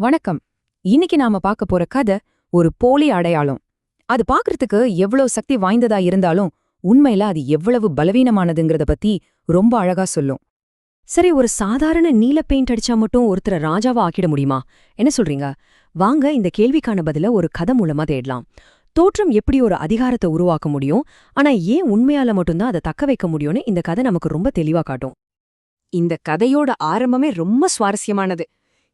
வணக்கம். இன்னைக்கு நாம பார்க்க போற கதை ஒரு போலி அடையாளம். அது பார்க்கறதுக்கு எவ்வளவு சக்தி வாய்ந்ததா இருந்தாலும் உண்மையில அது எவ்வளவு பலவீனமானதுங்கிறத பத்தி ரொம்ப அழகா சொல்லும். சரி, ஒரு சாதாரண நீல பெயிண்ட் அடிச்சா மட்டும் ஒருத்தரை ராஜாவா ஆக்கிட முடியுமா? என்ன சொல்றீங்க? வாங்க இந்த கேள்விக்கான பதில ஒரு கதை மூலமா தேடலாம். தோற்றம் எப்படி ஒரு அதிகாரத்தை உருவாக்க முடியும், ஆனா ஏன் உண்மையால மட்டும்தான் அதை தக்க வைக்க முடியும்னு இந்த கதை நமக்கு ரொம்ப தெளிவா காட்டும். இந்த கதையோட ஆரம்பமே ரொம்ப சுவாரஸ்யமானது.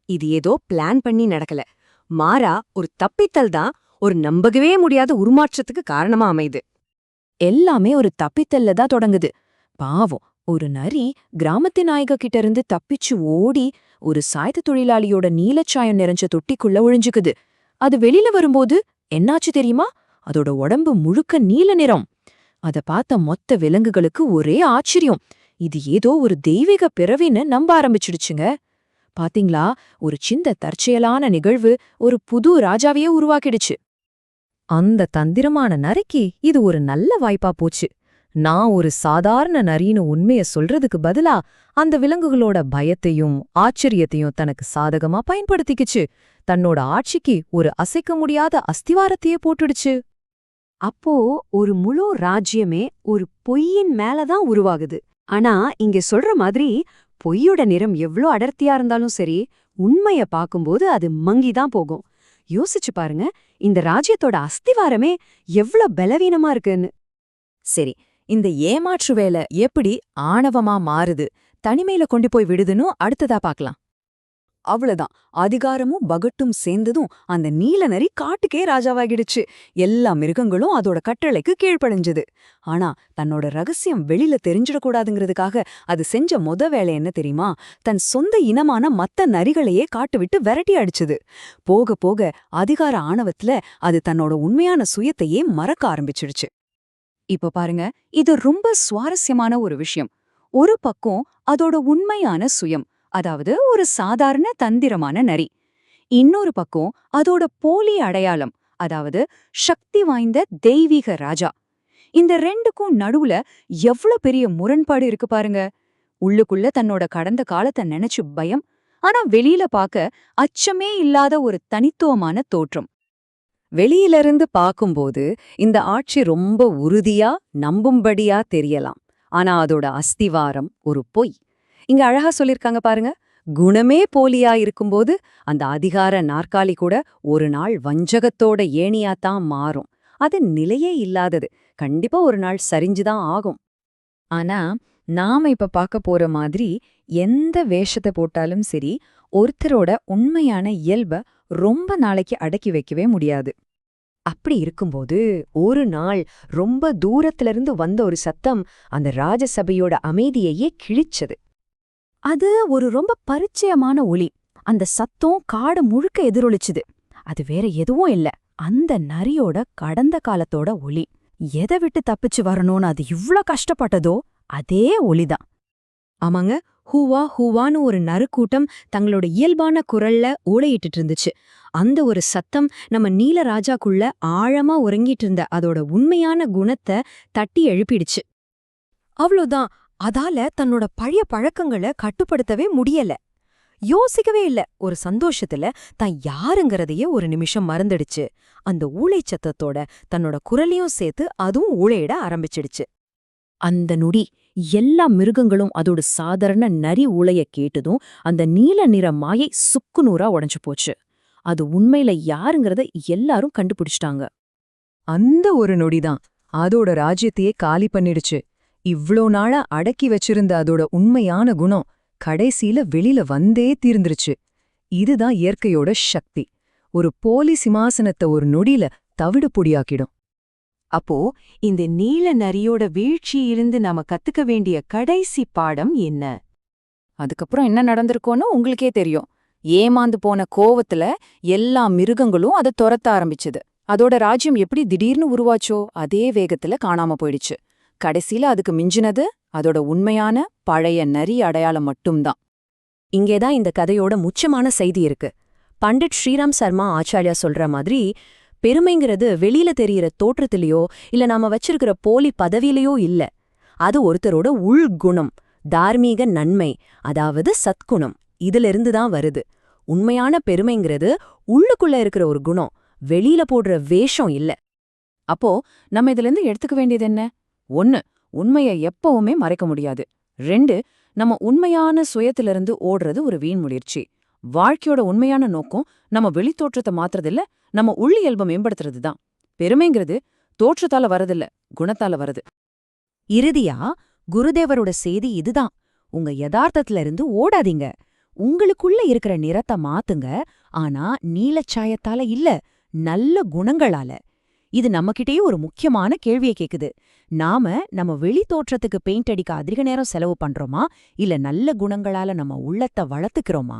இது ஏதோ பிளான் பண்ணி நடக்கல, மாறா ஒரு தப்பித்தல் தான் ஒரு நம்பகவே முடியாத உருமாற்றத்துக்கு காரணமா அமையுது. எல்லாமே ஒரு தப்பித்தல்ல தான் தொடங்குது. பாவம், ஒரு நரி கிராமத்து நாயக கிட்ட இருந்து தப்பிச்சு ஓடி ஒரு சாய்த தொழிலாளியோட நீலச்சாயம் நிறைஞ்ச தொட்டிக்குள்ள ஒழிஞ்சுக்குது. அது வெளியில வரும்போது என்னாச்சு தெரியுமா? அதோட உடம்பு முழுக்க நீல நிறம். அத பார்த்த மொத்த விலங்குகளுக்கு ஒரே ஆச்சரியம். இது ஏதோ ஒரு தெய்வீக பிறவின்னு நம்ப ஆரம்பிச்சிடுச்சுங்க. பாத்தீங்களா, ஒரு சின்ன தற்செயலான நிகழ்வு ஒரு புது ராஜாவையே உருவாக்கிடுச்சு. அந்த தந்திரமான நரிக்கு இது ஒரு நல்ல வாய்ப்பா போச்சு. நான் ஒரு சாதாரண நரின்னு உண்மைய சொல்றதுக்கு பதிலா அந்த விலங்குகளோட பயத்தையும் ஆச்சரியத்தையும் தனக்கு சாதகமா பயன்படுத்திக்கிச்சு. தன்னோட ஆட்சிக்கு ஒரு அசைக்க முடியாத அஸ்திவாரத்தையே போட்டுடுச்சு. அப்போ ஒரு முழு ராஜ்யமே ஒரு பொய்யின் மேலதான் உருவாகுது. ஆனா இங்க சொல்ற மாதிரி பொய்யோட நிறம் எவ்ளோ அடர்த்தியா இருந்தாலும் சரி, உண்மைய பாக்கும்போது அது மங்கிதான் போகும். யோசிச்சு பாருங்க, இந்த ராஜ்யத்தோட அஸ்திவாரமே எவ்ளோ பலவீனமா இருக்குன்னு. சரி, இந்த ஏமாற்று வேலை எப்படி ஆணவமா மாறுது, தனிமையில கொண்டு போய் விடுதுன்னு அடுத்ததா பார்க்கலாம். அவ்வளவுதான், அதிகாரமும் பகட்டும் சேர்ந்ததும் அந்த நீல நரி காட்டுக்கே ராஜாவாகிடுச்சு. எல்லா மிருகங்களும் அதோட கட்டளைக்கு கீழ்ப்படிஞ்சது. ஆனா தன்னோட ரகசியம் வெளியில தெரிஞ்சிடக்கூடாதுங்கிறதுக்காக அது செஞ்ச வேலை என்ன தெரியுமா? தன் சொந்த இனமான மத்த நரிகளையே காட்டு விட்டு விரட்டி அடிச்சுது. போக போக அதிகார ஆணவத்துல அது தன்னோட உண்மையான சுயத்தையே மறக்க ஆரம்பிச்சிடுச்சு. இப்ப பாருங்க, இது ரொம்ப சுவாரஸ்யமான ஒரு விஷயம். ஒரு பக்கம் அதோட உண்மையான சுயம், அதாவது ஒரு சாதாரண தந்திரமான நரி. இன்னொரு பக்கம் அதோட போலி அடையாளம், அதாவது சக்தி வாய்ந்த தெய்வீக ராஜா. இந்த ரெண்டுக்கும் நடுவுல எவ்வளவு பெரிய முரண்பாடு இருக்கு பாருங்க. உள்ளுக்குள்ள தன்னோட கடந்த காலத்தை நினைச்சு பயம், ஆனா வெளியில பார்க்க அச்சமே இல்லாத ஒரு தனித்துவமான தோற்றம். வெளியிலிருந்து பார்க்கும்போது இந்த ஆட்சி ரொம்ப உறுதியா நம்பும்படியா தெரியலாம். ஆனா அதோட அஸ்திவாரம் ஒரு பொய். இங்க அழகா சொல்லிருக்காங்க பாருங்க. குணமே போலியா இருக்கும்போது அந்த அதிகார நாற்காலி கூட ஒரு நாள் வஞ்சகத்தோட ஏணியாத்தான் மாறும். அது நிலையே இல்லாதது. கண்டிப்பா ஒரு நாள் சரிஞ்சுதான் ஆகும். ஆனா நாம இப்ப பார்க்க போற மாதிரி எந்த வேஷத்தை போட்டாலும் சரி, ஒருத்தரோட உண்மையான இயல்ப ரொம்ப நாளைக்கு அடக்கி வைக்கவே முடியாது. அப்படி இருக்கும்போது ஒரு நாள் ரொம்ப தூரத்திலிருந்து வந்த ஒரு சத்தம் அந்த ராஜசபையோட அமைதியையே கிழிச்சது. அது ஒரு ரொம்ப பரிச்சயமான ஒலி. அந்த சத்தம் காடு முழுக்க எதிரொலிச்சுது. அது வேற எதுவும் இல்ல, அந்த நரியோட கடந்த காலத்தோட ஒலி. எதை விட்டு தப்பிச்சு வரணும்னு அது இவ்ளோ கஷ்டப்பட்டதோ அதே ஒலிதான். ஆமாங்க, ஹூவா ஹூவான்னு ஒரு நறுக்கூட்டம் தங்களோட இயல்பான குரல்ல ஊளையிட்டு இருந்துச்சு. அந்த ஒரு சத்தம் நம்ம நீல ராஜாக்குள்ள ஆழமா உறங்கிட்டு இருந்த அதோட உண்மையான குணத்தை தட்டி எழுப்பிடுச்சு. அவ்வளோதான். அதால தன்னோட பழைய பழக்கங்களை கட்டுப்படுத்தவே முடியல. யோசிக்கவே இல்ல. ஒரு சந்தோஷத்துல தான் யாருங்கிறதையே ஒரு நிமிஷம் மறந்துடுச்சு. அந்த ஊளை சத்தத்தோட தன்னோட குரலையும் சேர்த்து அதுவும் ஊளையிட ஆரம்பிச்சிடுச்சு. அந்த நொடி எல்லா மிருகங்களும் அதோட சாதாரண நரி ஊளைய கேட்டதும் அந்த நீல நிற மாயை சுக்குநூறா உடைஞ்சு போச்சு. அது உண்மையில யாருங்கிறத எல்லாரும் கண்டுபிடிச்சிட்டாங்க. அந்த ஒரு நொடிதான் அதோட ராஜ்யத்தையே காலி பண்ணிடுச்சு. இவ்ளோ நாளா அடக்கி வச்சிருந்த அதோட உண்மையான குணம் கடைசியில வெளியில வந்தே தீர்ந்துருச்சு. இதுதான் இயற்கையோட சக்தி. ஒரு போலி சிம்மாசனத்தை ஒரு நொடியில தவிடு பொடியாக்கிடும். அப்போ இந்த நீல நரியோட வீழ்ச்சியிலிருந்து நாம கத்துக்க வேண்டிய கடைசி பாடம் என்ன? அதுக்கப்புறம் என்ன நடந்திருக்கோன்னு உங்களுக்கே தெரியும். ஏமாந்து போன கோவத்துல எல்லா மிருகங்களும் அதை துரத்த ஆரம்பிச்சுது. அதோட ராஜ்யம் எப்படி திடீர்னு உருவாச்சோ அதே வேகத்துல காணாம போயிடுச்சு. கடைசியில அதுக்கு மிஞ்சினது அதோட உண்மையான பழைய நரி அடையாளம் மட்டும்தான். இங்கேதான் இந்த கதையோட முக்கியமான செய்தி இருக்கு. பண்டிட் ஸ்ரீராம் சர்மா ஆச்சாரியா சொல்ற மாதிரி, பெருமைங்கிறது வெளியில தெரியற தோற்றத்திலேயோ இல்ல நாம வச்சிருக்கிற போலி பதவியிலேயோ இல்ல. அது ஒருத்தரோட உள்குணம், தார்மீக நன்மை, அதாவது சத்குணம். இதிலிருந்துதான் வருது. உண்மையான பெருமைங்கிறது உள்ளுக்குள்ள இருக்கிற ஒரு குணம், வெளியில போடுற வேஷம் இல்ல. அப்போ நம்ம இதிலிருந்து எடுத்துக்க வேண்டியது என்ன? 1, உண்மையை எப்பவுமே மறைக்க முடியாது. 2, நம்ம உண்மையான சுயத்திலிருந்து ஓடுறது ஒரு வீண் முயற்சி. வாழ்க்கையோட உண்மையான நோக்கம் நம்ம வெளித்தோற்றத்தை மாத்துறதில்ல, நம்ம உள்ளியல்பை மேம்படுத்துறது தான். பெருமைங்கிறது தோற்றத்தால வரதில்ல, குணத்தால வருது. இறுதியா குருதேவரோட செய்தி இதுதான்: உங்க யதார்த்தத்துல இருந்து ஓடாதீங்க. உங்களுக்குள்ள இருக்கிற நிறத்தை மாத்துங்க, ஆனா நீலச்சாயத்தால இல்ல, நல்ல குணங்களால. இது நம்மகிட்டயே ஒரு முக்கியமான கேள்வியை கேக்குது. நாம நம்ம வெளி தோற்றத்துக்கு பெயிண்ட் அடிக்க அதிக நேரம் செலவு பண்றோமா, இல்ல நல்ல குணங்களால நம்ம உள்ளத்தை வளர்த்துக்கிறோமா?